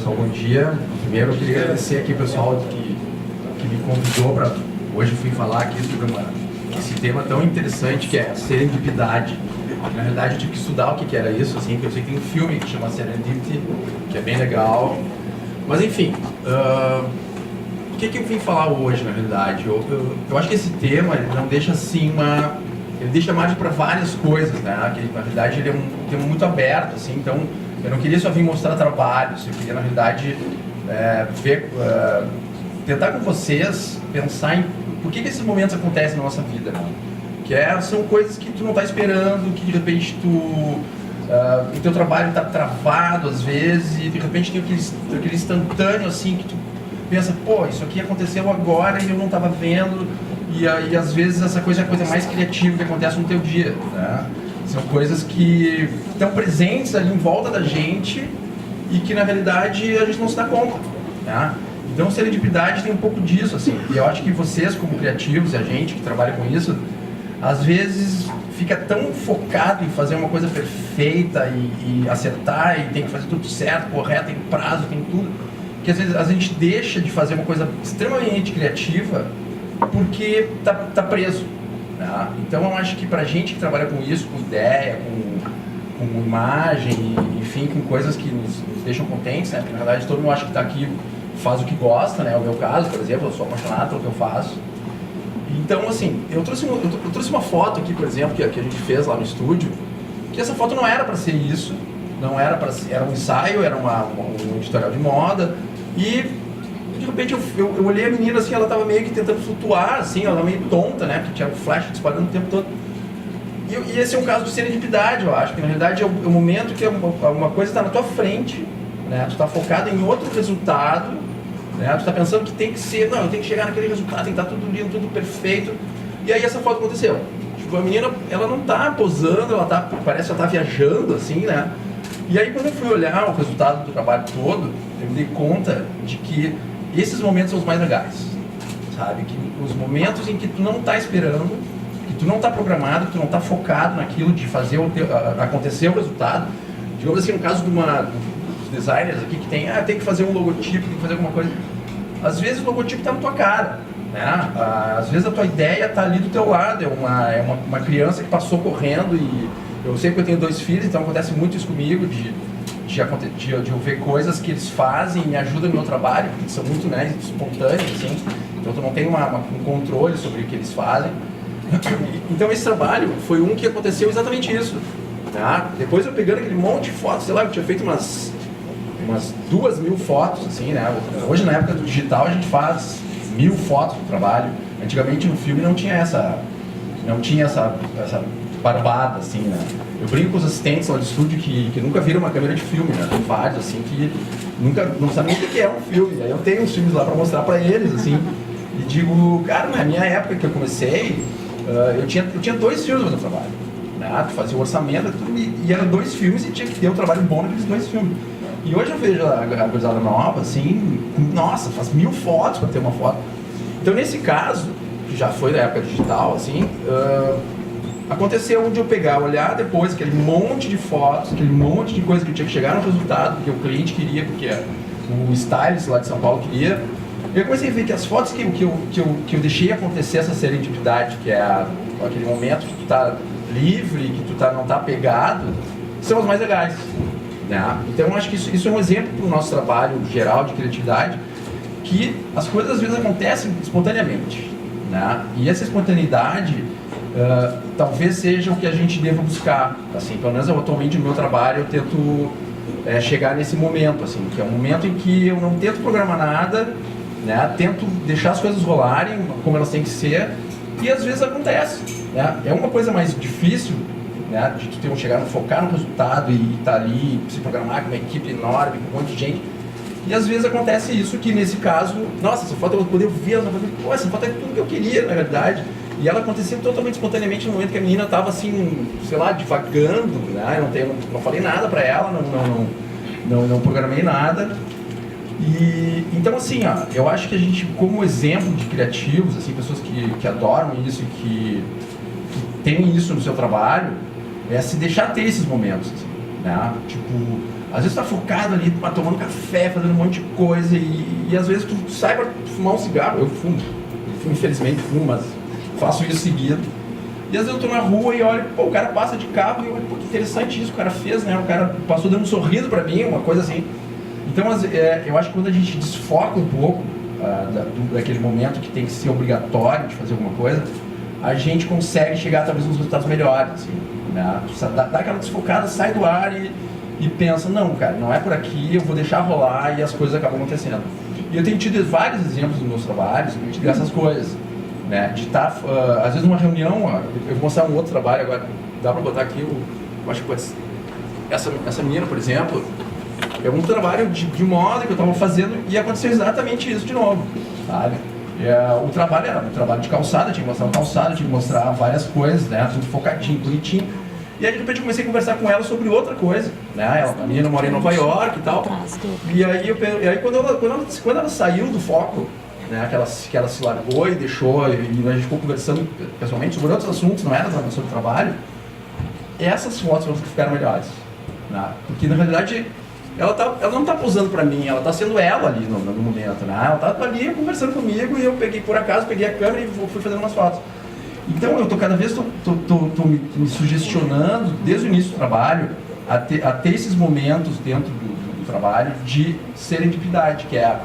pessoal, bom dia. Primeiro eu queria agradecer aqui o pessoal que me convidou para hoje fui falar aqui sobre esse tema tão interessante que é a serendipidade. Na realidade eu tive que estudar o que era isso, assim, porque eu sei que tem um filme que chama Serendipity, que é bem legal. Mas enfim, o que eu vim falar hoje, na realidade? Eu acho que esse tema ele não deixa assim ele deixa margem para várias coisas, né? Que, na realidade ele é um tema muito aberto, assim, então eu não queria só vir mostrar trabalhos, eu queria na realidade tentar com vocês pensar em por que esses momentos acontecem na nossa vida, né? São coisas que tu não está esperando, que de repente o teu trabalho está travado às vezes e de repente tem aquele instantâneo assim que tu pensa, pô, isso aqui aconteceu agora e eu não estava vendo, e aí às vezes essa coisa é a coisa mais criativa que acontece no teu dia, né? São coisas que estão presentes ali em volta da gente e que na realidade a gente não se dá conta, né? Então serendipidade tem um pouco disso, assim, e eu acho que vocês como criativos e a gente que trabalha com isso, às vezes fica tão focado em fazer uma coisa perfeita e acertar e tem que fazer tudo certo, correto, tem prazo, tem tudo, que às vezes a gente deixa de fazer uma coisa extremamente criativa porque tá preso, né? Então eu acho que pra gente que trabalha com isso, com ideia, com imagem, enfim, com coisas que nos deixam contentes, né? Porque na verdade todo mundo acha que tá aqui faz o que gosta, né? É o meu caso, por exemplo, eu sou apaixonado pelo que eu faço. Então, assim, eu trouxe uma foto aqui, por exemplo, que a gente fez lá no estúdio, que essa foto não era para ser isso, não era para ser, era um ensaio, era um editorial de moda, e de repente eu olhei a menina assim, ela estava meio que tentando flutuar, assim, ela meio tonta, né, porque tinha o flash disparando o tempo todo. E esse é um caso de serendipidade, eu acho, que na realidade é o momento que uma coisa está na tua frente, né, tu está focado em outro resultado, né? Tu está pensando que tem que ser, não, eu tenho que chegar naquele resultado, tem que estar tudo lindo, tudo perfeito. E aí essa foto aconteceu. Tipo, a menina, ela não está posando, parece que ela está viajando, assim, né? E aí quando eu fui olhar o resultado do trabalho todo, eu me dei conta de que esses momentos são os mais legais, sabe? Que os momentos em que tu não está esperando, que tu não está programado, que tu não está focado naquilo de fazer acontecer o resultado. Digamos assim, no caso dos designers aqui que tem que fazer um logotipo, tem que fazer alguma coisa. Às vezes o logotipo está na tua cara, né? Às vezes a tua ideia está ali do teu lado, é uma criança que passou correndo e eu sei que eu tenho 2 filhos, então acontece muito isso comigo, de eu ver coisas que eles fazem e me ajudam no meu trabalho, porque são muito, né, espontâneos, assim, então tu não tem um controle sobre o que eles fazem. Então esse trabalho foi um que aconteceu exatamente isso, tá? Depois eu pegando aquele monte de fotos, sei lá, eu tinha feito umas 2.000 fotos, assim, né? Hoje, na época do digital, a gente faz 1.000 fotos do trabalho. Antigamente, no filme, não tinha essa barbada, assim, né? Eu brinco com os assistentes lá do estúdio que nunca viram uma câmera de filme, né? Tem vários, assim, que não sabem o que é um filme. Aí eu tenho uns filmes lá para mostrar para eles, assim, e digo, cara, na minha época que eu comecei, eu tinha 2 filmes no meu trabalho, né? Tu fazia o orçamento e eram 2 filmes e tinha que ter um trabalho bom naqueles 2 filmes. E hoje eu vejo a gurizada nova, assim, nossa, faz 1.000 fotos para ter uma foto. Então nesse caso, que já foi da época digital, assim, aconteceu de eu pegar, olhar depois aquele monte de fotos, aquele monte de coisa que eu tinha que chegar no resultado, que o cliente queria, porque o stylist lá de São Paulo queria. Eu comecei a ver que as fotos que eu deixei acontecer essa serendipidade, que é aquele momento que tu tá livre, que tu não tá pegado, são as mais legais. Né? Então eu acho que isso é um exemplo para o nosso trabalho geral de criatividade, que as coisas às vezes acontecem espontaneamente, né? E essa espontaneidade talvez seja o que a gente deva buscar, assim, pelo menos atualmente no meu trabalho eu tento chegar nesse momento, assim, que é um momento em que eu não tento programar nada, né? Tento deixar as coisas rolarem como elas têm que ser e às vezes acontece, né? É uma coisa mais difícil, né, de tu focar no resultado e estar ali, se programar com uma equipe enorme, com um monte de gente. E às vezes acontece isso, que nesse caso, nossa, essa foto eu vou poder ver, eu vou fazer, pô, essa foto é tudo que eu queria, na realidade. E ela acontecia totalmente espontaneamente no momento que a menina estava assim, sei lá, divagando, né, não falei nada para ela, não programei nada. E então assim, ó, eu acho que a gente, como exemplo de criativos, assim, pessoas que adoram isso e que têm isso no seu trabalho, se deixar ter esses momentos, assim, né? Tipo, Às vezes tu tá focado ali, tomando café, fazendo um monte de coisa e às vezes tu sai pra fumar um cigarro. Eu fumo, infelizmente fumo, mas faço isso seguido. E às vezes eu tô na rua e olho, pô, o cara passa de carro e eu olho, pô, que interessante isso que o cara fez, né? O cara passou dando um sorriso pra mim, uma coisa assim. Então eu acho que quando a gente desfoca um pouco daquele momento que tem que ser obrigatório de fazer alguma coisa, a gente consegue chegar talvez nos resultados melhores, assim, né? Dá aquela desfocada, sai do ar e pensa, não, cara, não é por aqui, eu vou deixar rolar e as coisas acabam acontecendo. E eu tenho tido vários exemplos nos meus trabalhos dessas coisas, né? De estar, às vezes numa reunião, eu vou mostrar um outro trabalho agora, dá pra botar aqui, eu acho que pode ser. Essa menina, por exemplo, é um trabalho de moda que eu estava fazendo e aconteceu exatamente isso de novo, sabe? O trabalho era um trabalho de calçada, tinha que mostrar uma calçada, tinha que mostrar várias coisas, né? Tudo focadinho, bonitinho. E aí de repente eu comecei a conversar com ela sobre outra coisa, né? A menina mora em Nova York e tal. E aí quando ela saiu do foco, né? Que ela se largou e deixou, e a gente ficou conversando pessoalmente sobre outros assuntos, não era sobre trabalho, essas fotos foram as que ficaram melhores, né? Porque na realidade ela não está posando para mim, ela está sendo ela ali no momento, né? Ela está ali conversando comigo e eu por acaso peguei a câmera e fui fazendo umas fotos. Então eu tô cada vez me sugestionando desde o início do trabalho a ter esses momentos dentro do trabalho de serendipidade, que é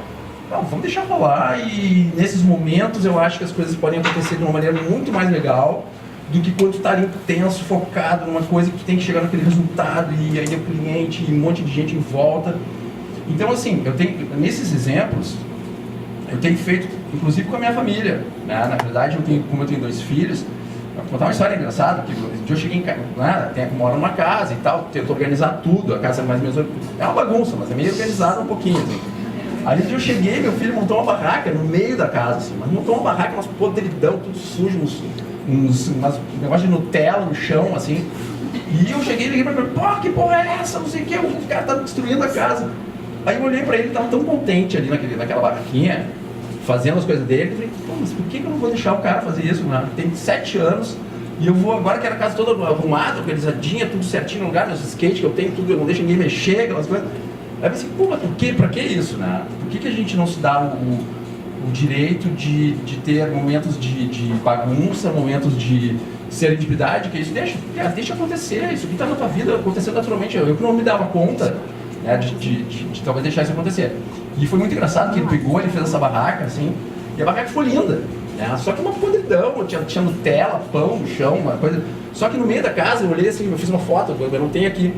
vamos deixar rolar, e nesses momentos eu acho que as coisas podem acontecer de uma maneira muito mais legal do que quando tu tá ali intenso, focado numa coisa que tu tem que chegar naquele resultado e aí é o cliente e um monte de gente em volta. Então assim, eu tenho, nesses exemplos, eu tenho feito, inclusive com a minha família, né? Na verdade, como eu tenho 2 filhos, vou contar uma história engraçada, que eu cheguei em casa, né? Moro numa casa e tal, tento organizar tudo, a casa é mais ou menos, é uma bagunça, mas é meio organizada um pouquinho, assim. Aí eu cheguei, meu filho montou uma barraca no meio da casa, assim, mas montou uma barraca, umas podridão, tudo sujo, um negócio de Nutella no chão, assim. E eu cheguei e liguei pra ele, pô, que porra é essa? Não sei o que, o cara tá destruindo a casa. Aí eu olhei pra ele, ele tava tão contente ali naquela barraquinha, fazendo as coisas dele, eu falei, pô, mas por que eu não vou deixar o cara fazer isso, né? Tem 7 anos e eu vou agora que era a casa toda arrumada, organizadinha, tudo certinho no lugar, meus skates que eu tenho, tudo, eu não deixo ninguém mexer, aquelas coisas. Aí eu pensei, pô, mas por quê? Pra que isso, né? Por que a gente não se dá o direito de ter momentos de bagunça, momentos de serendipidade, que é isso deixa acontecer, isso que tá na tua vida acontecendo naturalmente. Eu que não me dava conta, né, de talvez deixar isso acontecer. E foi muito engraçado que ele pegou, ele fez essa barraca, assim, e a barraca ficou linda, né? Só que uma podridão, tinha Nutella, pão no chão, uma coisa. Só que no meio da casa eu olhei assim, eu fiz uma foto, eu não tenho aqui.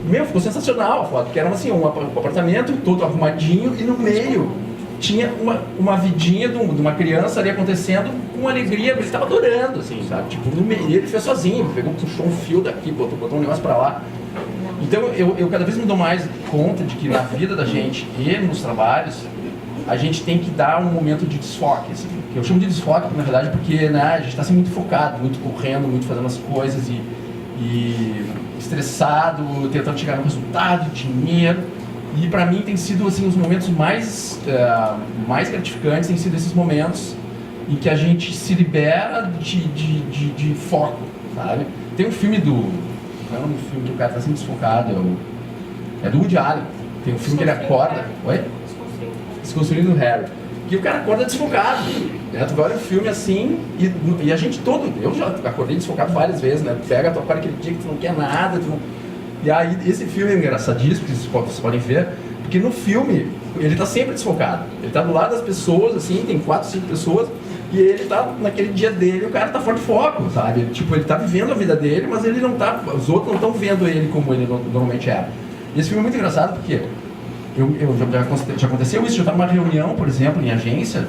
Ficou sensacional a foto, porque era assim, um apartamento todo arrumadinho e no meio tinha uma vidinha de uma criança ali acontecendo com alegria, ele estava adorando, assim, sabe? Tipo, no meio, ele fez sozinho, puxou um fio daqui, botou um negócio pra lá. Então eu cada vez me dou mais conta de que na vida da gente e nos trabalhos, a gente tem que dar um momento de desfoque, assim. Eu chamo de desfoque, na verdade, porque, né, a gente está assim, muito focado, muito correndo, muito fazendo as coisas e estressado, tentando chegar no resultado, dinheiro. E para mim tem sido assim, os momentos mais gratificantes, tem sido esses momentos em que a gente se libera de foco, sabe? Tem um filme qual é o nome do filme que o cara está sempre desfocado? É do Woody Allen. Tem um filme que ele acorda. Oi? Desconstruindo o Harry. Que o cara acorda desfocado. Né? Tu vai olhar o filme assim e a gente todo. Eu já acordei desfocado várias vezes, né? Tu pega, tu acorda aquele dia que tu não quer nada. E aí esse filme é engraçadíssimo, que vocês podem ver, porque no filme ele tá sempre desfocado. Ele tá do lado das pessoas, assim, tem 4, 5 pessoas. E ele tá naquele dia dele, o cara tá fora de foco, sabe? Tipo, ele tá vivendo a vida dele, mas ele não tá, os outros não estão vendo ele como ele normalmente é. E esse filme é muito engraçado porque já aconteceu isso, eu tava numa reunião, por exemplo, em agência,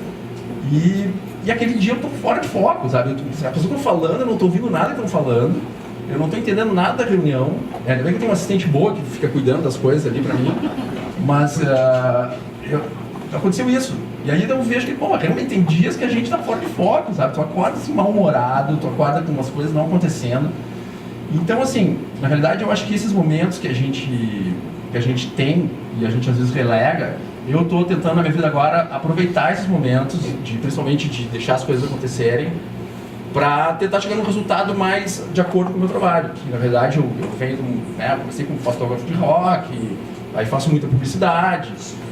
e aquele dia eu tô fora de foco, sabe? As pessoas estão falando, eu não tô ouvindo nada que estão falando, eu não tô entendendo nada da reunião. Ainda bem que eu tenho uma assistente boa que fica cuidando das coisas ali pra mim, mas aconteceu isso. E aí eu vejo que, pô, realmente tem dias que a gente tá fora de foco, sabe? Tu acorda assim mal-humorado, tu acorda com umas coisas não acontecendo. Então, assim, na realidade eu acho que esses momentos que a gente tem e a gente às vezes relega, eu tô tentando na minha vida agora aproveitar esses momentos, principalmente de deixar as coisas acontecerem, para tentar chegar num resultado mais de acordo com o meu trabalho. Que na verdade eu venho, né, comecei como fotógrafo de rock, Aí faço muita publicidade.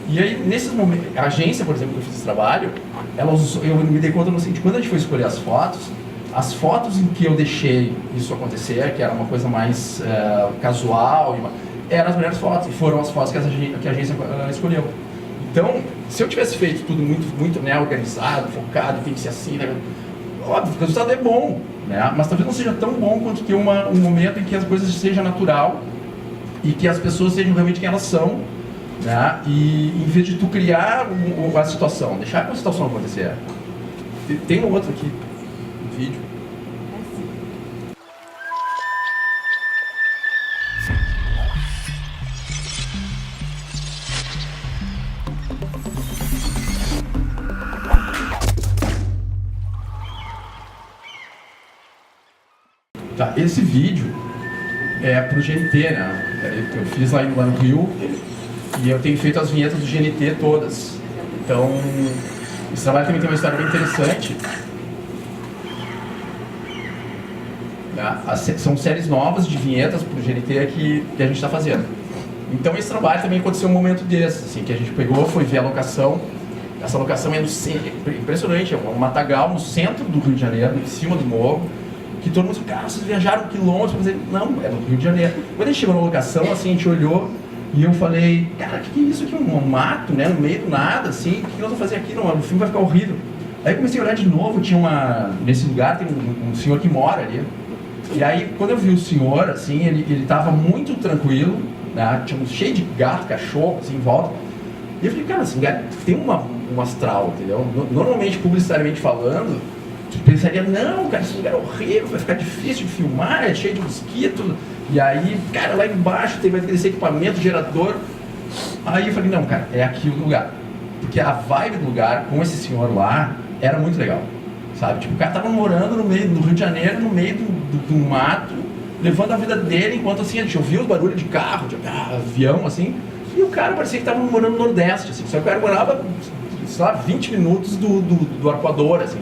E aí, nesses momentos, a agência, por exemplo, que eu fiz esse trabalho, eu me dei conta no seguinte, quando a gente foi escolher as fotos em que eu deixei isso acontecer, que era uma coisa mais casual, eram as melhores fotos, e foram as fotos que a agência escolheu. Então, se eu tivesse feito tudo muito né, organizado, focado, tem que ser assim, né, óbvio que o resultado é bom, né, mas talvez não seja tão bom quanto ter um momento em que as coisas sejam natural e que as pessoas sejam realmente quem elas são, né, e em vez de tu criar a situação, deixar a situação acontecer. Tem um outro aqui, um vídeo. Tá, esse vídeo é pro GNT, né? Eu fiz lá no Rio e eu tenho feito as vinhetas do GNT todas. Então, esse trabalho também tem uma história bem interessante. São séries novas de vinhetas pro GNT que a gente está fazendo. Então, esse trabalho também aconteceu um momento desse, assim, que a gente pegou, foi ver a locação. Essa locação é no centro, impressionante, é um matagal no centro do Rio de Janeiro, em cima do morro. Que todo mundo disse, cara, vocês viajaram quilômetros pra fazer... Não, é no Rio de Janeiro. Quando a gente chegou na locação, assim, a gente olhou e eu falei, cara, o que é isso aqui? Um mato, né? No meio do nada, assim, o que nós vamos fazer aqui? Não, o filme vai ficar horrível. Aí eu comecei a olhar de novo, nesse lugar tem um senhor que mora ali. E aí, quando eu vi o senhor, assim, ele tava muito tranquilo, né? Tinha cheio de gato, cachorro, assim, em volta. E eu falei, cara, assim, tem um astral, entendeu? Normalmente, publicitariamente falando, tu pensaria, não, cara, esse lugar é horrível, vai ficar difícil de filmar, é cheio de mosquito. E aí, cara, lá embaixo vai ter esse equipamento, gerador. Aí eu falei, não, cara, é aqui o lugar. Porque a vibe do lugar, com esse senhor lá, era muito legal, sabe? Tipo, o cara tava morando no Rio de Janeiro, no meio do mato, levando a vida dele, enquanto assim, a gente ouvia os barulhos de carro, de avião, assim. E o cara parecia que tava morando no Nordeste, assim. Só que o cara morava, sei lá, 20 minutos do Arpoador, assim.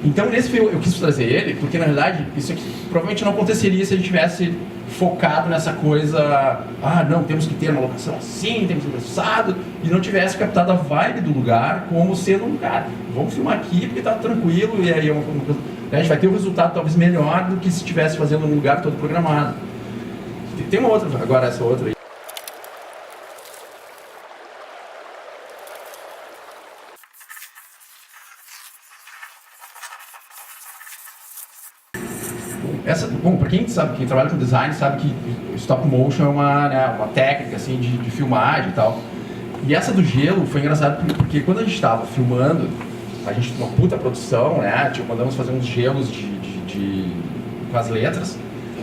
Então, nesse filme, eu quis trazer ele, porque, na verdade, isso aqui provavelmente não aconteceria se a gente tivesse focado nessa coisa, não, temos que ter uma locação assim, temos que ter assado, e não tivesse captado a vibe do lugar como sendo um cara, vamos filmar aqui porque tá tranquilo, e aí a gente vai ter um resultado talvez melhor do que se estivesse fazendo num lugar todo programado. Tem uma outra, agora essa outra aí. Bom, para quem sabe, quem trabalha com design sabe que stop motion é uma técnica assim de filmagem e tal. E essa do gelo foi engraçado porque quando a gente estava filmando, a gente tinha uma puta produção, né? Tipo, mandamos fazer uns gelos com as letras.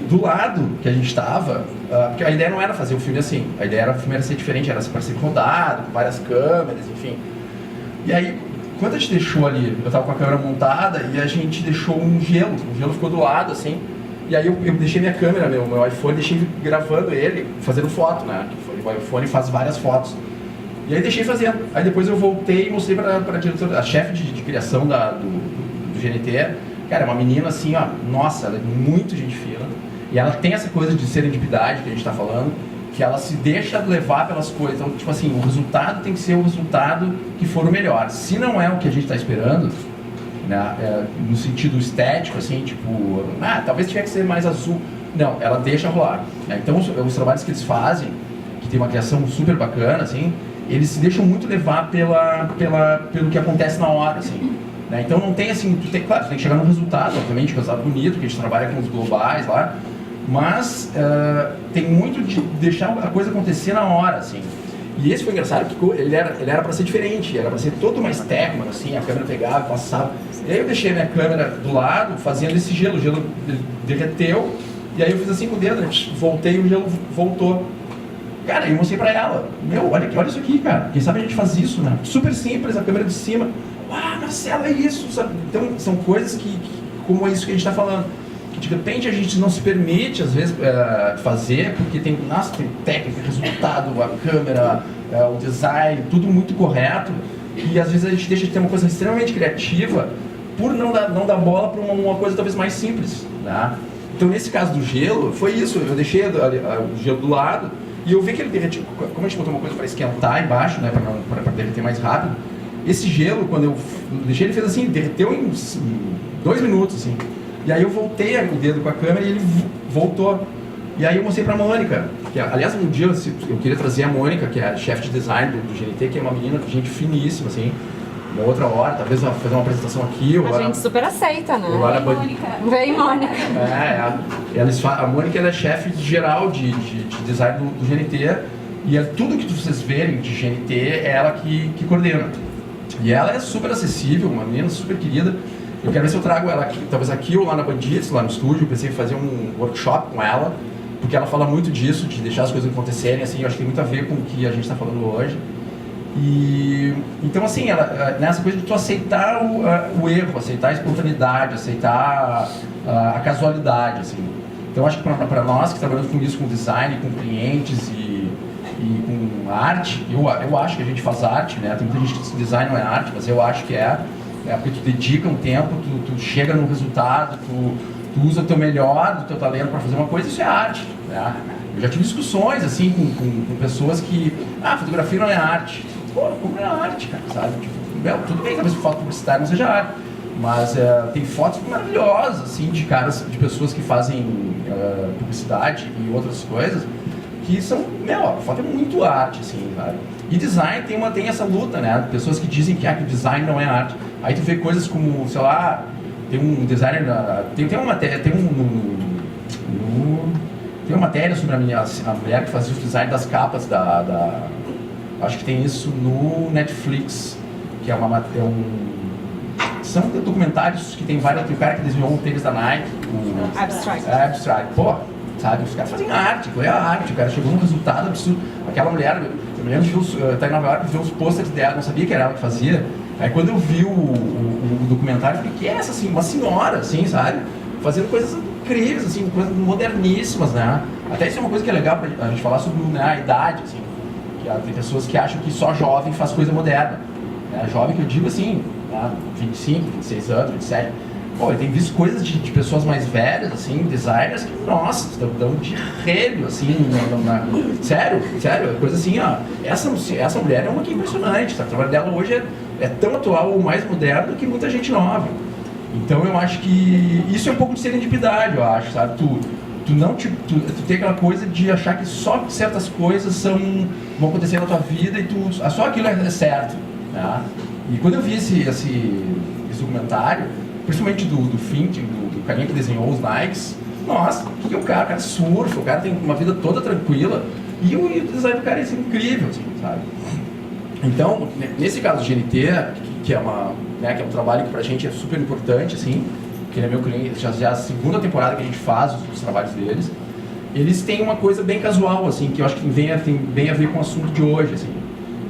Do lado que a gente estava, porque a ideia não era fazer o filme assim, a ideia era o filme era ser diferente, era para ser rodado, com várias câmeras, enfim. E aí, quando a gente deixou ali, eu estava com a câmera montada e a gente deixou o gelo ficou do lado, assim. E aí eu deixei minha câmera, meu iPhone, deixei gravando ele, fazendo foto, né? O iPhone faz várias fotos. E aí deixei fazendo. Aí depois eu voltei e mostrei para a diretora, a chefe de criação do GNT. Cara, é uma menina assim, ó, nossa, ela é muito gente fina. E ela tem essa coisa de serendipidade que a gente está falando, que ela se deixa levar pelas coisas. Então, tipo assim, o resultado tem que ser o resultado que for o melhor. Se não é o que a gente está esperando, né, no sentido estético, assim, tipo, talvez tiver que ser mais azul. Não, ela deixa rolar. Né? Então, os trabalhos que eles fazem, que tem uma criação super bacana, assim, eles se deixam muito levar pelo que acontece na hora, assim. Né? Então, não tem assim, claro, tu tem que chegar num resultado, obviamente, um resultado bonito, que a gente trabalha com os globais lá, mas tem muito de deixar a coisa acontecer na hora, assim. E esse foi engraçado, porque ele era para ser diferente, era para ser todo mais técnico, assim, a câmera pegava, passava. E aí eu deixei a minha câmera do lado, fazendo esse gelo, o gelo derreteu, e aí eu fiz assim com o dedo, né? Voltei e o gelo voltou. Cara, eu mostrei pra ela, olha isso aqui, cara, quem sabe a gente faz isso, né? Super simples, a câmera de cima. Marcelo, é isso, sabe? Então, são coisas que como é isso que a gente está falando. De repente a gente não se permite, às vezes, fazer, porque tem técnica, resultado, a câmera, o design, tudo muito correto, e às vezes a gente deixa de ter uma coisa extremamente criativa por não dar bola para uma coisa talvez mais simples, né? Então, nesse caso do gelo, foi isso, eu deixei o gelo do lado, E eu vi que ele derretiu, como a gente botou uma coisa para esquentar embaixo, né, para derreter mais rápido, esse gelo, quando eu deixei, ele fez assim, derreteu em 2 minutos, assim. E aí eu voltei o dedo com a câmera e ele voltou. E aí eu mostrei pra Mônica, que aliás um dia eu queria trazer a Mônica, que é a chefe de design do GNT, que é uma menina, gente finíssima, assim, uma outra hora, talvez fazer uma apresentação aqui. A gente super aceita, né? Vem, Mônica. Vem, Mônica. A Mônica ela é chefe geral de design do GNT, e tudo que vocês verem de GNT é ela que coordena. E ela é super acessível, uma menina super querida. Eu quero ver se eu trago ela aqui, talvez aqui ou lá na Bandidos, lá no estúdio. Eu pensei em fazer um workshop com ela, porque ela fala muito disso, de deixar as coisas acontecerem, assim, eu acho que tem muito a ver com o que a gente está falando hoje. E então, assim, nessa coisa de tu aceitar o erro, aceitar a espontaneidade, aceitar a casualidade, assim. Então, acho que para nós que trabalhamos com isso, com design, com clientes e com arte, eu acho que a gente faz arte, né? Tem muita gente que diz que design não é arte, mas eu acho que é porque tu dedica um tempo, tu chega no resultado, tu usa o teu melhor, do teu talento para fazer uma coisa, isso é arte, né? Eu já tive discussões, assim, com pessoas que, fotografia não é arte. Pô, como não é arte, cara, sabe? Tipo, tudo bem que talvez foto publicitária não seja arte, mas tem fotos maravilhosas, assim, de caras, de pessoas que fazem publicidade e outras coisas, que são, a foto é muito arte, assim, sabe? E design tem essa luta, né? Pessoas que dizem que o design não é arte. Aí tu vê coisas como, sei lá, tem um designer, tem uma matéria, tem uma matéria sobre a mulher que fazia o design das capas acho que tem isso no Netflix, que são documentários que tem vários, tem o cara que desenhou o tênis da Nike, Abstract, pô, sabe, os caras fazem arte, qual é a arte? O cara chegou num resultado absurdo. Aquela mulher, eu me lembro de estar em Nova York e ver os posters dela, não sabia que era ela que fazia. Aí quando eu vi o documentário, eu falei, que é essa, assim, uma senhora, assim, sabe? Fazendo coisas incríveis, assim, coisas moderníssimas, né? Até isso é uma coisa que é legal pra gente falar sobre, né, a idade, assim. Que tem pessoas que acham que só jovem faz coisa moderna. Né? Jovem que eu digo assim, né, 25, 26 anos, 27. Pô, eu tenho visto coisas de pessoas mais velhas, assim, designers, que, nossa, dão de relho, assim, sério, coisa assim, ó. Essa mulher é uma que é impressionante, tá? O trabalho dela hoje é tão atual ou mais moderno do que muita gente nova. Então eu acho que isso é um pouco de serendipidade, eu acho, sabe? Tu tem aquela coisa de achar que só certas coisas vão acontecer na tua vida e só aquilo é certo, né? E quando eu vi esse documentário, principalmente do Fink, do carinha que desenhou os Nikes, nossa, o que é o cara? O cara surfa, o cara tem uma vida toda tranquila e o design do cara é incrível, assim, sabe? Então, nesse caso do GNT, que é um trabalho que pra gente é super importante, assim, que ele é meu cliente, já é a segunda temporada que a gente faz os trabalhos deles, eles têm uma coisa bem casual, assim, que eu acho que tem bem a ver com o assunto de hoje, assim,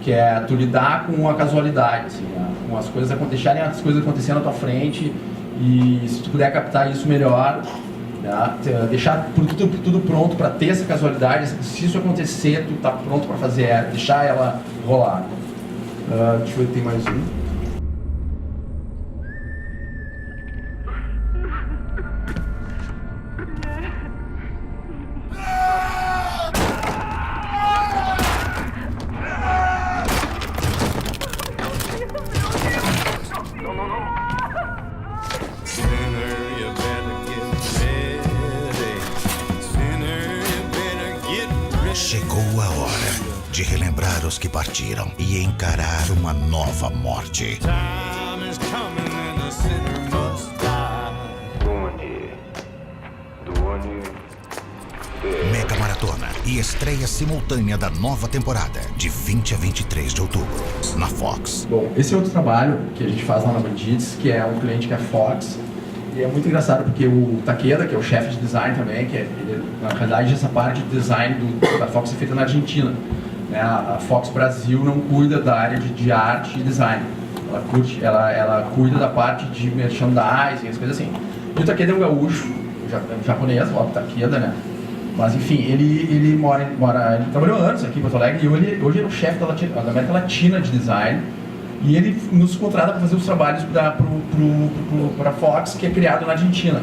que é tu lidar com a casualidade, assim, né? Com as coisas deixarem as coisas acontecerem na tua frente e se tu puder captar isso melhor, né? Deixar tudo pronto para ter essa casualidade, se isso acontecer, tu tá pronto para fazer, deixar ela rolar. Deixa eu ver, tem mais um. Chegou a hora de relembrar os que partiram e encarar uma nova morte. Mega Maratona e estreia simultânea da nova temporada, de 20 a 23 de outubro, na Fox. Bom, esse é outro trabalho que a gente faz lá na Bandidos, que é um cliente que é a Fox. E é muito engraçado porque o Takeda, que é o chefe de design também, na realidade essa parte de design da Fox é feita na Argentina, né? A Fox Brasil não cuida da área de arte e design, ela cuida da parte de merchandising, as coisas assim. E o Takeda é um gaúcho, japonês, o Takeda, né? Mas enfim, ele trabalhou anos aqui em Porto Alegre e hoje ele é o chefe da América Latina de design. E ele nos contrata para fazer os trabalhos para a Fox, que é criado na Argentina.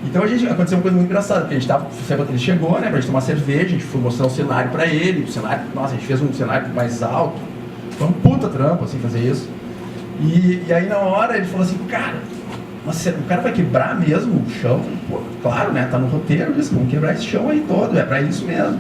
Então aconteceu uma coisa muito engraçada, porque ele chegou, né, pra gente tomar cerveja, a gente foi mostrar um cenário pra ele, o cenário, nossa, a gente fez um cenário mais alto, foi um puta trampo, assim, fazer isso. E aí na hora ele falou assim, cara, mas o cara vai quebrar mesmo o chão? Pô, claro, né, tá no roteiro isso, vamos quebrar esse chão aí todo, é pra isso mesmo.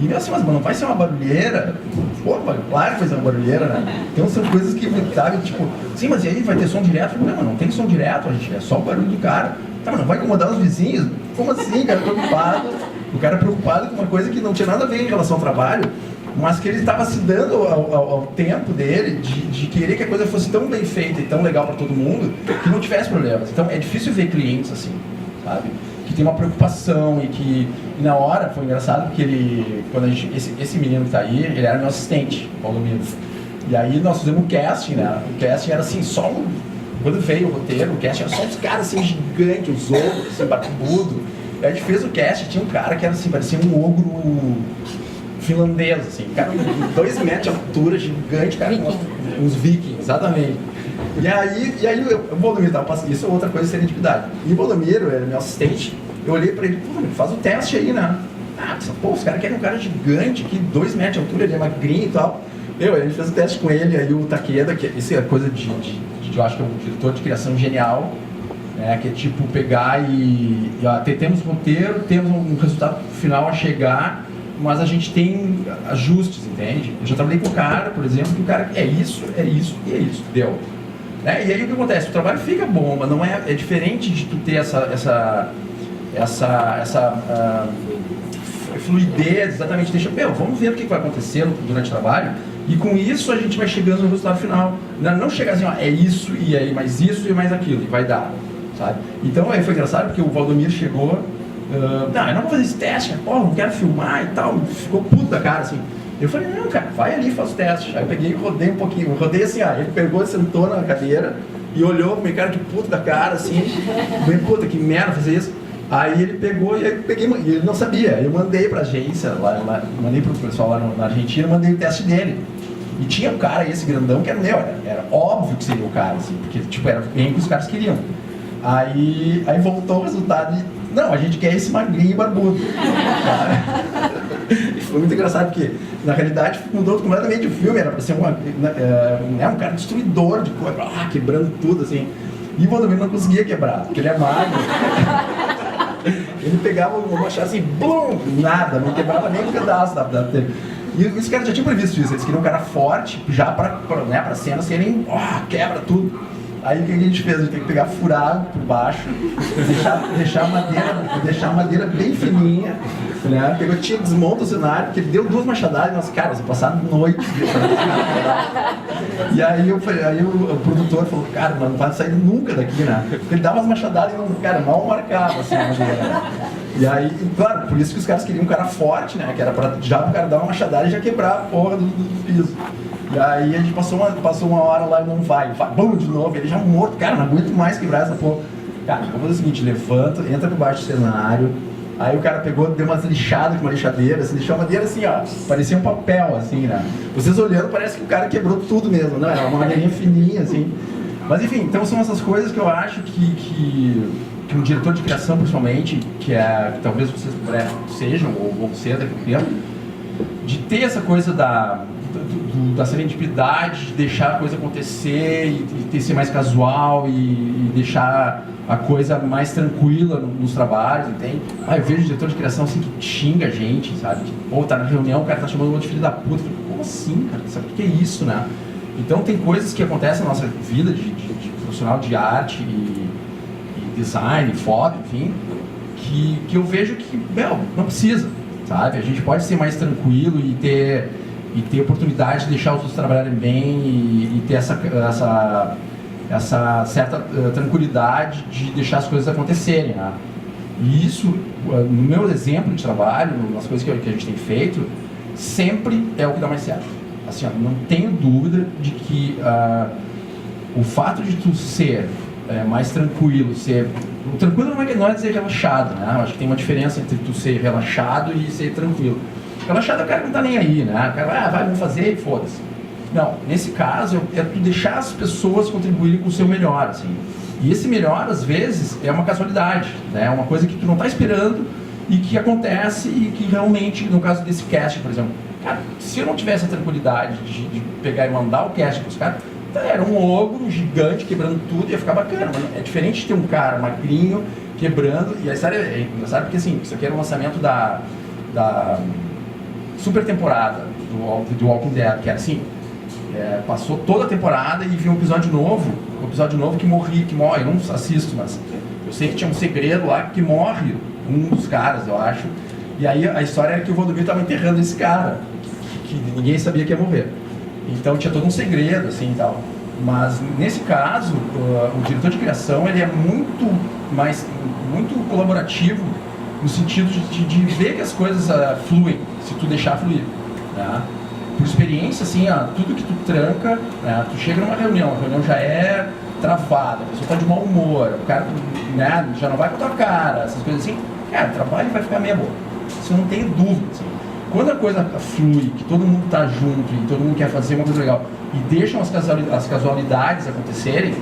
E eu assim, mas não vai ser uma barulheira? Pô, claro que vai ser uma barulheira, né? Então são coisas que, sabe, tipo, sim, mas e aí vai ter som direto? Não tem som direto, a gente, é só o barulho do cara. Tá, mas não vai incomodar os vizinhos? Como assim, cara, preocupado? O cara preocupado com uma coisa que não tinha nada a ver em relação ao trabalho, mas que ele estava se dando ao tempo dele de querer que a coisa fosse tão bem feita e tão legal para todo mundo que não tivesse problemas. Então é difícil ver clientes assim, sabe? Que tem uma preocupação e na hora foi engraçado porque esse menino que tá aí, ele era meu assistente, Paulo Miro. E aí nós fizemos um casting, né? O casting era assim, quando veio o roteiro, o casting era só uns caras assim gigantes, os ogros, assim, barbudo. E a gente fez o casting, tinha um cara que era assim, parecia um ogro finlandês, assim, cara, 2 metros de altura, gigante, cara, uns vikings, exatamente. E aí o Valdomiro tava passando, isso é outra coisa de serendipidade. E o Valdomiro era meu assistente, eu olhei pra ele, pô, faz o teste aí, né? Pô, os caras querem um cara gigante, que 2 metros de altura, ele é magrinho e tal. A gente fez o teste com ele, aí o Takeda, que isso é coisa eu acho que é um diretor de criação genial, né, que é tipo pegar temos roteiro, temos um resultado final a chegar, mas a gente tem ajustes, entende? Eu já trabalhei com o cara, por exemplo, que o cara é isso e é isso, deu. Né? E aí o que acontece? O trabalho fica bom, mas não é diferente de tu ter essa fluidez, exatamente, vamos ver o que vai acontecer durante o trabalho, e com isso a gente vai chegando no resultado final. Não chegar assim, é isso e aí mais isso e mais aquilo, e vai dar, sabe? Então aí foi engraçado porque o Valdomiro chegou, eu não vou fazer esse teste, não quero filmar e tal, ficou puto da cara assim. Eu falei, não, cara, vai ali e faz o teste. Aí eu peguei e rodei um pouquinho, rodei assim, ele pegou, sentou na cadeira e olhou com minha cara de puto da cara, assim, bem puta, que merda fazer isso. Aí ele pegou e ele não sabia, eu mandei pra agência, mandei pro pessoal lá na Argentina, mandei o teste dele. E tinha um cara, esse grandão, que era óbvio que seria o cara, assim, porque tipo, era bem o que os caras queriam. Aí voltou o resultado e, não, a gente quer esse magrinho e barbudo. E foi muito engraçado porque, na realidade, mudou completamente o filme, era pra ser um cara destruidor de coisa, quebrando tudo, assim. E o Valdomiro não conseguia quebrar, porque ele é magro. Ele pegava uma machado assim, blum, nada, não quebrava nem um pedaço da tele. E os caras já tinham previsto isso, eles queriam um cara forte, já pra cena serem, quebra tudo. Aí o que a gente fez? A gente tem que pegar furado por baixo, deixar a madeira bem fininha, né? Pegou, desmonta o cenário, porque ele deu 2 machadadas e nós, cara, nós passaram noite. E aí o produtor falou, cara, não vai sair nunca daqui, né? Porque ele dava umas machadadas e cara, mal marcava assim a madeira. E aí, claro, por isso que os caras queriam um cara forte, né? Que era pra já o cara dar uma machadada e já quebrar a porra do piso. E aí a gente passou uma hora lá e não vai, bum, de novo, ele já morto, cara, não aguento mais quebrar essa porra. Cara, vamos fazer o seguinte, levanta, entra por baixo do cenário, aí o cara pegou, deu umas lixadas com uma lixadeira, assim, deixou a madeira assim, parecia um papel, assim, né? Vocês olhando, parece que o cara quebrou tudo mesmo, não, era uma madeirinha fininha, assim. Mas enfim, então são essas coisas que eu acho que um diretor de criação, principalmente, que talvez vocês sejam, ou vão ser daqui a um tempo, de ter essa coisa da serendipidade, de deixar a coisa acontecer e ser mais casual e deixar a coisa mais tranquila nos trabalhos, entende? Eu vejo diretor de criação assim que xinga a gente, sabe? Ou tá na reunião, o cara tá chamando o outro de filho da puta. Como assim, cara? Sabe o que é isso, né? Então tem coisas que acontecem na nossa vida de profissional de arte e design, foto, enfim, que eu vejo que, não precisa, sabe? A gente pode ser mais tranquilo e ter oportunidade de deixar os outros trabalharem bem e ter essa certa tranquilidade de deixar as coisas acontecerem, né? E isso, no meu exemplo de trabalho, nas coisas que a gente tem feito, sempre é o que dá mais certo. Assim, não tenho dúvida de que o fato de tu ser mais tranquilo, tranquilo não é dizer relaxado, né? Eu acho que tem uma diferença entre tu ser relaxado e ser tranquilo. Relaxado é o cara que não tá nem aí, né? O cara vamos fazer e foda-se. Não, nesse caso é tu deixar as pessoas contribuírem com o seu melhor, assim. E esse melhor, às vezes, é uma casualidade, né? É uma coisa que tu não está esperando e que acontece e que realmente, no caso desse casting, por exemplo, cara, se eu não tivesse a tranquilidade de pegar e mandar o casting para os caras, era um ogro, um gigante, quebrando tudo, ia ficar bacana. Mas é diferente de ter um cara magrinho, quebrando, e a história é engraçada porque, assim, isso aqui era o lançamento da super temporada do Walking Dead, que era assim, passou toda a temporada e viu um episódio novo que morre, eu não assisto, mas eu sei que tinha um segredo lá que morre um dos caras, eu acho, e aí a história era que o Valdomiro estava enterrando esse cara, que ninguém sabia que ia morrer, então tinha todo um segredo, assim, e tal. Mas nesse caso, o diretor de criação, ele é muito colaborativo, no sentido de ver que as coisas fluem, se tu deixar fluir, né? Por experiência, assim, tudo que tu tranca, né? Tu chega numa reunião, a reunião já é travada, a pessoa está de mau humor, o cara, né, já não vai com a tua cara, essas coisas assim, cara, o trabalho vai ficar meia boca, isso eu não tenho dúvida, assim. Quando a coisa flui, que todo mundo está junto e todo mundo quer fazer uma coisa legal e deixam as casualidades acontecerem,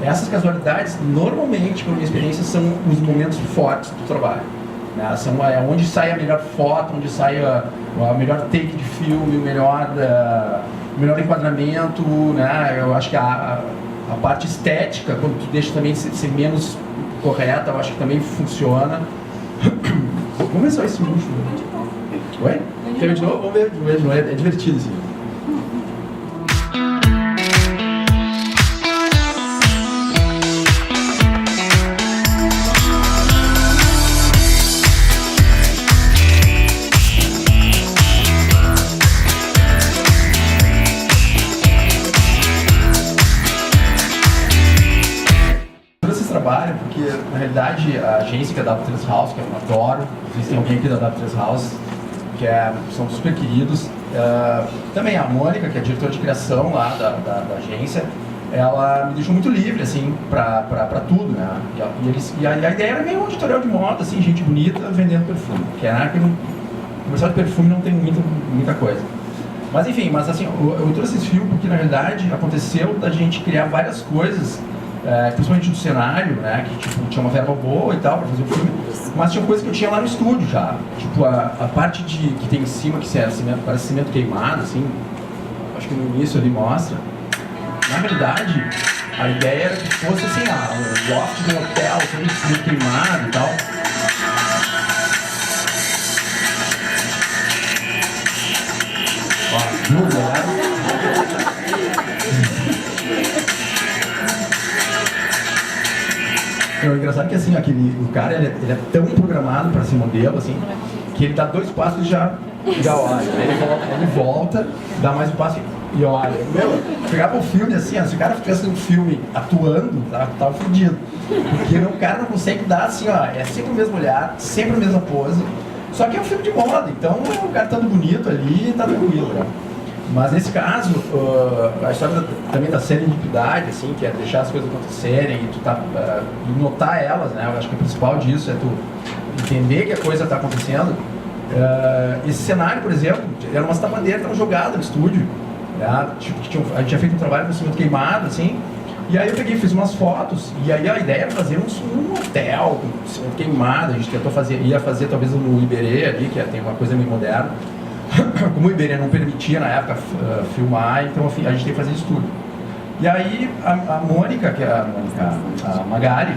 essas casualidades, normalmente, por minha experiência, são os momentos fortes do trabalho. Né? É onde sai a melhor foto, onde sai a melhor take de filme, o melhor enquadramento. Né? Eu acho que a parte estética, quando tu deixa também ser menos correta, eu acho que também funciona. Vamos ver só esse luxo. Oi? Quer ver de novo? Vamos ver de novo. É divertido, assim. Porque, na realidade, a agência que é a W3 House, que eu adoro, existem alguém aqui da W3 House, que são super queridos. Também a Mônica, que é a diretora de criação lá da agência, ela me deixou muito livre, assim, pra tudo, né? E a ideia era meio um editorial de moda, assim, gente bonita vendendo perfume, que no comercial de perfume não tem muita coisa. Mas enfim, assim, eu trouxe esse filme porque, na realidade, aconteceu da gente criar várias coisas, principalmente do cenário, né, que tipo, tinha uma verba boa e tal para fazer o filme, mas tinha coisa que eu tinha lá no estúdio já, tipo a parte que tem em cima, que é cimento, parece cimento queimado, assim, acho que no início ali mostra. Na verdade, a ideia era que fosse assim, um loft de um hotel, todo de cimento queimado e tal. Ó, o engraçado é que assim, o cara ele é tão programado para ser modelo, assim, que ele dá 2 passos e já olha. Ele volta, dá mais um passo e olha. Pegava o filme assim, se o cara fizesse um filme atuando, tava fudido. Porque o cara não consegue dar assim, é sempre o mesmo olhar, sempre a mesma pose. Só que é um filme de moda, então o cara tá bonito ali, tá tranquilo, né? Mas nesse caso, a história também da serendipidade, assim, que é deixar as coisas acontecerem e tu e notar elas, né? Eu acho que o principal disso é tu entender que a coisa está acontecendo. Esse cenário, por exemplo, era umas tapandeiras que estavam jogadas no estúdio, né? Tipo, a gente tinha feito um trabalho com cimento queimado, assim, e aí eu peguei e fiz umas fotos, e aí a ideia era fazer um hotel com cimento queimado. A gente tentou ia fazer talvez no Iberê ali, que tem uma coisa meio moderna. Como o Iberê não permitia na época filmar, então a gente tem que fazer isso tudo. E aí a Mônica, que é a Magali,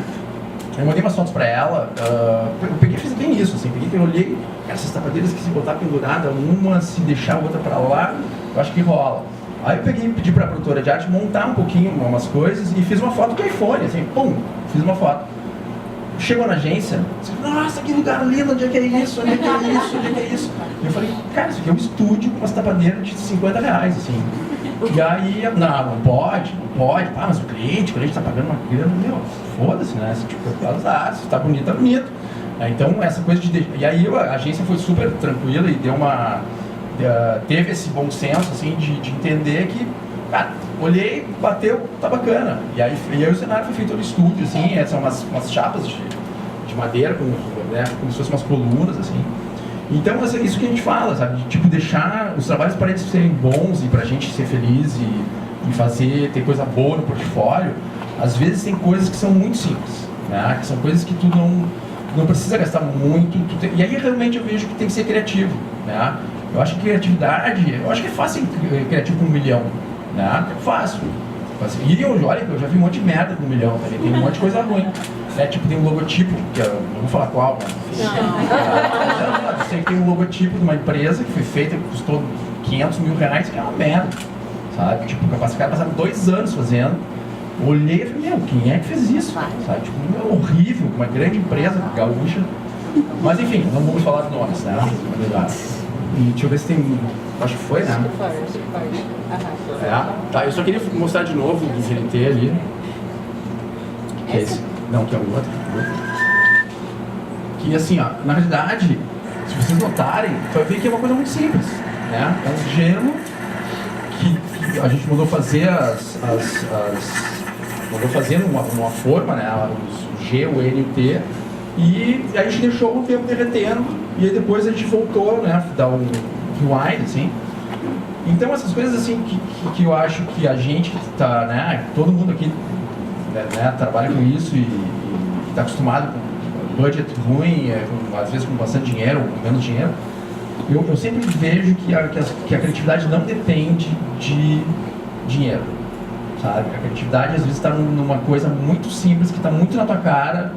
eu mandei umas fotos pra ela, eu peguei e fiz bem isso, assim, eu olhei essas tapadeiras que se botar pendurada, uma se deixar a outra pra lá, eu acho que rola. Aí eu peguei e pedi pra produtora de arte montar um pouquinho umas coisas e fiz uma foto com o iPhone, assim, pum, fiz uma foto. Chegou na agência, nossa, que lugar lindo, onde é que é isso, onde é que é isso, onde é que é isso? E eu falei, cara, isso aqui é um estúdio com umas tapadeiras de R$50, assim. E aí, não pode, mas o cliente tá pagando uma grana, foda-se, né? Tipo, se tá bonito, tá bonito. Então, essa coisa de... E aí a agência foi super tranquila e teve esse bom senso, assim, de entender que, cara, olhei, bateu, tá bacana. E aí o cenário foi feito no estúdio, assim, são umas chapas de madeira, como se fossem umas colunas, assim. Então, é isso que a gente fala, sabe? De, tipo, deixar os trabalhos para eles serem bons e pra gente ser feliz e ter coisa boa no portfólio, às vezes tem coisas que são muito simples, né? Que são coisas que tu não precisa gastar muito, e aí realmente eu vejo que tem que ser criativo, né? Eu acho que criatividade, eu acho que é fácil ser criativo com 1 milhão, né? É fácil. E olha, eu já vi um monte de merda com 1 milhão também, tem um monte de coisa ruim. Né? Tipo, tem um logotipo, que eu não vou falar qual, mas... Eu sei que tem um logotipo de uma empresa que foi feita, que custou 500 mil reais, que é uma merda, sabe? Tipo, o cara passaram 2 anos fazendo. Eu olhei e falei, meu, quem é que fez isso? Sabe? Tipo, é horrível, uma grande empresa gaúcha. Mas enfim, não vamos falar de nomes, né? E deixa eu ver se tem... Acho que foi, né? Tá, eu só queria mostrar de novo do GNT ali. Que é esse? Não, que é o outro. Que assim, ó, na realidade, se vocês notarem, vai ver que é uma coisa muito simples, né? É um geno que a gente mandou fazer mandou fazer uma forma, né? O G, o N e o T, e a gente deixou o tempo derretendo, e aí depois a gente voltou, né? Dar um rewind, assim. Então essas coisas assim que eu acho que a gente que tá, né? Todo mundo aqui, né, trabalha com isso e está acostumado com budget ruim, às vezes com bastante dinheiro ou com menos dinheiro. Eu sempre vejo que a criatividade não depende de dinheiro, sabe? A criatividade às vezes está numa coisa muito simples, que está muito na tua cara,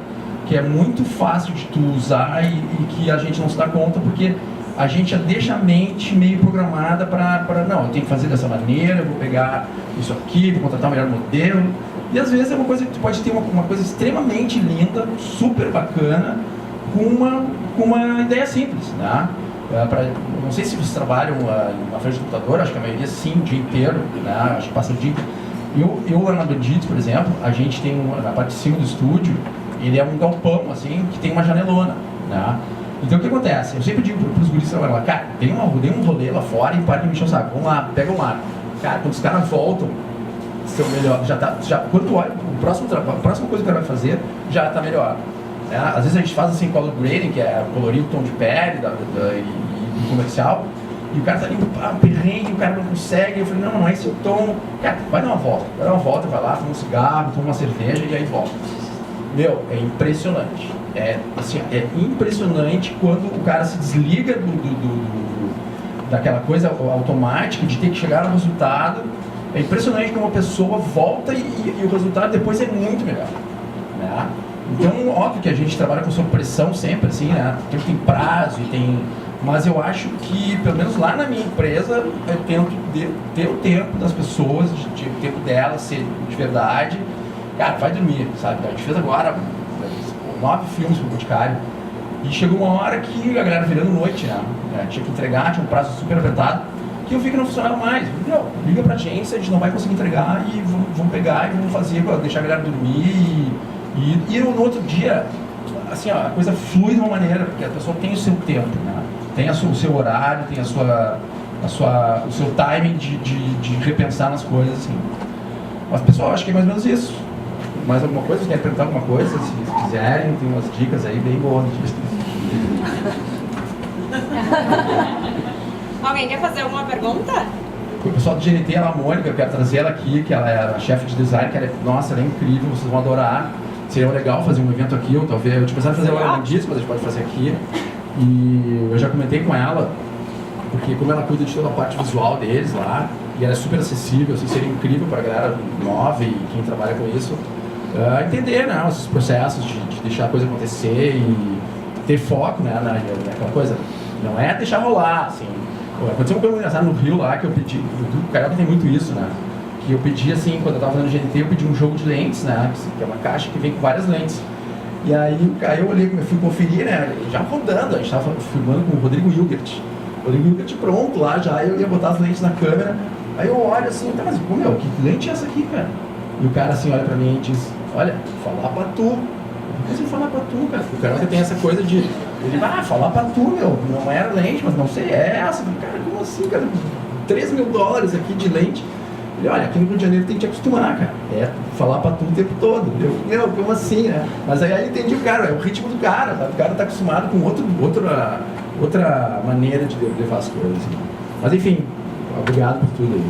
que é muito fácil de tu usar e que a gente não se dá conta, porque a gente já deixa a mente meio programada para não, eu tenho que fazer dessa maneira, eu vou pegar isso aqui, vou contratar o melhor modelo. E às vezes é uma coisa que tu pode ter uma coisa extremamente linda, super bacana, com uma ideia simples, né? Não sei se vocês trabalham na frente do computador, acho que a maioria sim, o dia inteiro, né? Acho que passa o dia inteiro. Eu lá na Bandito, por exemplo, a gente tem na parte de cima do estúdio, ele é um galpão, assim, que tem uma janelona, né? Então o que acontece? Eu sempre digo para os guris que trabalham lá, cara, dê um rolê lá fora e para de me encher o saco, vamos lá, pega um ar. Cara, quando os caras voltam, seu melhor, quando tu olha, a próxima coisa que o cara vai fazer, já está melhor. Né? Às vezes a gente faz assim, color grading, que é colorir o tom de pele e comercial, e o cara tá ali, perrengue, o cara não consegue, eu falei, não é esse o tom. Cara, vai dar uma volta, vai lá, fuma um cigarro, toma uma cerveja e aí volta. Meu, é impressionante. É impressionante quando o cara se desliga daquela coisa automática de ter que chegar no resultado. É impressionante como uma pessoa volta e o resultado depois é muito melhor, né? Então, óbvio que a gente trabalha com sob pressão sempre, assim, né? Tem prazo e tem... Mas eu acho que, pelo menos lá na minha empresa, eu tento ter o tempo das pessoas, o tempo delas ser de verdade. Cara, vai dormir, sabe? A gente fez agora 9 filmes pro Boticário e chegou uma hora que a galera virando noite, né? Tinha que entregar, tinha um prazo super apertado. Que eu vi que não funcionava mais. Não, liga pra agência, a gente não vai conseguir entregar e vamos pegar e vamos fazer pra deixar a galera dormir e no outro dia, assim, ó, a coisa flui de uma maneira, porque a pessoa tem o seu tempo, né? Tem o seu horário, tem o seu timing de repensar nas coisas, assim. Mas, pessoal, acho que é mais ou menos isso. Mais alguma coisa? Vocês querem perguntar alguma coisa? Se quiserem, tem umas dicas aí bem boas. Alguém quer fazer alguma pergunta? O pessoal do GNT, a Mônica, eu quero trazer ela aqui, que ela é a chefe de design, que ela é incrível, vocês vão adorar. Seria legal fazer um evento aqui, ou talvez, eu tinha pensado em fazer lá no disco, mas a gente pode fazer aqui. E eu já comentei com ela, porque como ela cuida de toda a parte visual deles lá, e ela é super acessível, assim, seria incrível para a galera nova e quem trabalha com isso, entender, né, os processos de deixar a coisa acontecer e ter foco, né, naquela coisa. Não é deixar rolar, assim. Aconteceu uma coisa engraçada no Rio lá, que eu pedi, o Carioca tem muito isso, né? Que eu pedi assim, quando eu tava fazendo GNT, eu pedi um jogo de lentes, né? Que é uma caixa que vem com várias lentes. E aí eu olhei, fui conferir, né? Já rodando, a gente tava filmando com o Rodrigo Hilgert. O Rodrigo Hilgert pronto lá já, eu ia botar as lentes na câmera. Aí eu olho assim, tá, mas meu, que lente é essa aqui, cara? E o cara assim olha pra mim e diz, olha, falar pra tu. Por que você falar pra tu, cara? O Carioca tem essa coisa de... Ele vai falar pra tu, meu, não era lente, mas não sei, é essa. Cara, como assim, cara? $3 mil aqui de lente. Ele, olha, aqui no Rio de Janeiro tem que te acostumar, cara. É falar pra tu o tempo todo. Eu, meu, como assim, né? Mas aí eu entendi o cara, é o ritmo do cara, tá? O cara tá acostumado com outra maneira de levar as coisas. Mas enfim, obrigado por tudo aí.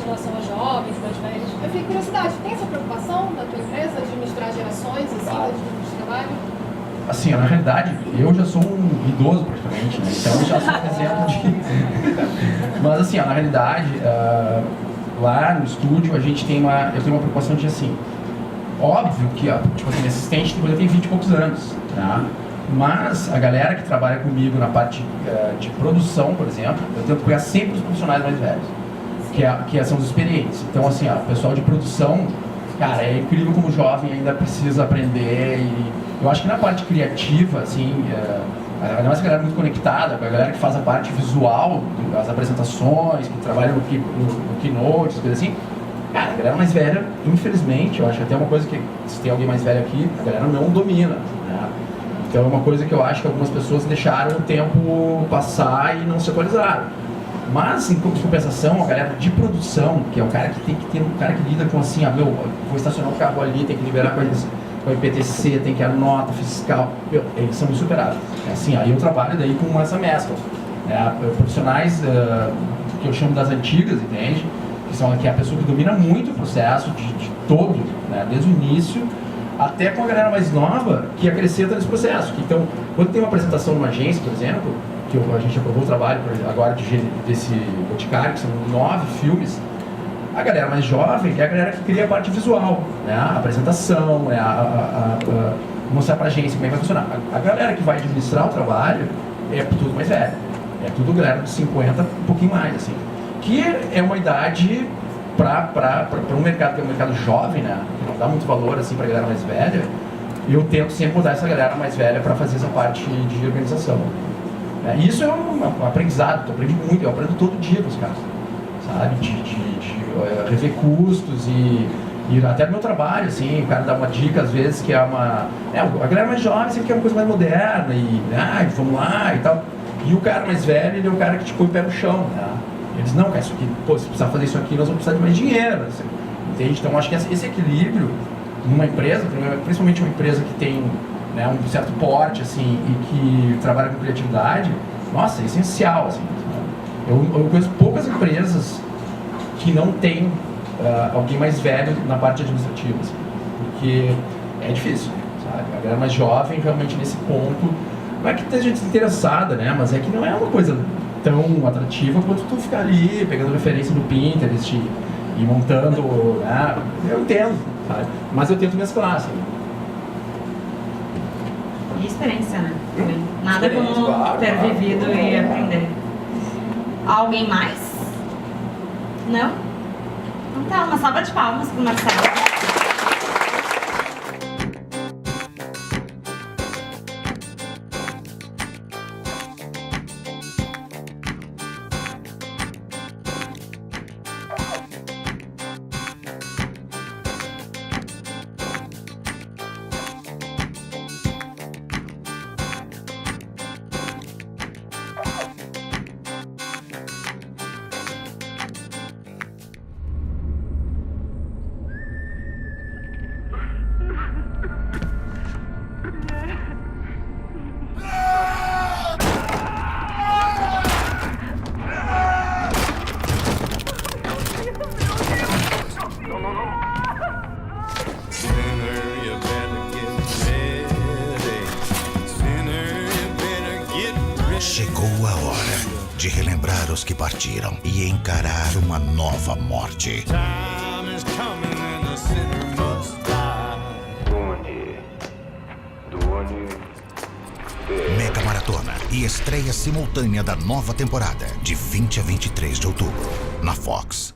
relação a jovens, mais velhos. Eu fiquei curiosidade, tem essa preocupação da tua empresa de misturar gerações, assim, de trabalho? Assim, na realidade, eu já sou um idoso praticamente, né? Então eu já sou um exemplo de... Mas assim, na realidade, lá no estúdio eu tenho uma preocupação de assim, óbvio que, tipo assim, minha assistente tem 20 e poucos anos, tá? Mas a galera que trabalha comigo na parte de produção, por exemplo, eu tento pegar sempre os profissionais mais velhos, que são os experientes. Então assim, o pessoal de produção, cara, é incrível como o jovem ainda precisa aprender e eu acho que na parte criativa, assim, ainda mais a galera muito conectada, a galera que faz a parte visual das apresentações, que trabalha no Keynote, as coisas assim, cara, a galera mais velha, infelizmente, eu acho que até uma coisa que, se tem alguém mais velho aqui, a galera não domina, né? Então é uma coisa que eu acho que algumas pessoas deixaram o tempo passar e não se atualizaram. Mas, em compensação, a galera de produção, que é o cara que tem que ter um cara que lida com assim, vou estacionar o carro ali, tem que liberar com a IPTC, tem que ir a nota fiscal, eles são insuperados. Assim, aí eu trabalho daí com essa mescla. Profissionais que eu chamo das antigas, entende? Que é a pessoa que domina muito o processo de todo, né? Desde o início, até com a galera mais nova que acrescenta nesse processo. Então, quando tem uma apresentação numa agência, por exemplo, que a gente aprovou o trabalho agora desse Boticário, que são 9 filmes, a galera mais jovem é a galera que cria a parte visual, né? A apresentação, mostrar pra agência como é que vai funcionar. A galera que vai administrar o trabalho é tudo mais velho. É tudo galera de 50, um pouquinho mais, assim. Que é uma idade para um mercado que é um mercado jovem, né? Que não dá muito valor, assim, pra galera mais velha. Eu tento sempre mudar essa galera mais velha para fazer essa parte de organização. Isso é um aprendizado, tu aprende muito, eu aprendo todo dia com os caras, sabe? De rever custos e até no meu trabalho, assim, o cara dá uma dica às vezes que é uma... a galera mais jovem sempre quer uma coisa mais moderna e vamos lá e tal. E o cara mais velho, ele é o cara que te põe o pé no chão, né? Eles, não, cara, isso aqui, se precisar fazer isso aqui, nós vamos precisar de mais dinheiro, assim, entende? Então, acho que esse equilíbrio numa empresa, principalmente uma empresa que tem, né, um certo porte, assim, e que trabalha com criatividade, nossa, é essencial, assim. Eu conheço poucas empresas que não tem alguém mais velho na parte administrativa, assim, porque é difícil, sabe? A galera mais jovem, realmente, nesse ponto, não é que tem gente interessada, né, mas é que não é uma coisa tão atrativa quanto tu ficar ali, pegando referência no Pinterest e montando, né? Eu entendo, sabe? Mas eu tento mesclar, assim. E experiência, né? Também. Nada como ter vivido e aprender. Alguém mais? Não? Então tá, uma salva de palmas pro Marcelo. Chegou a hora de relembrar os que partiram e encarar uma nova morte. Mega Maratona e estreia simultânea da nova temporada, de 20 a 23 de outubro, na Fox.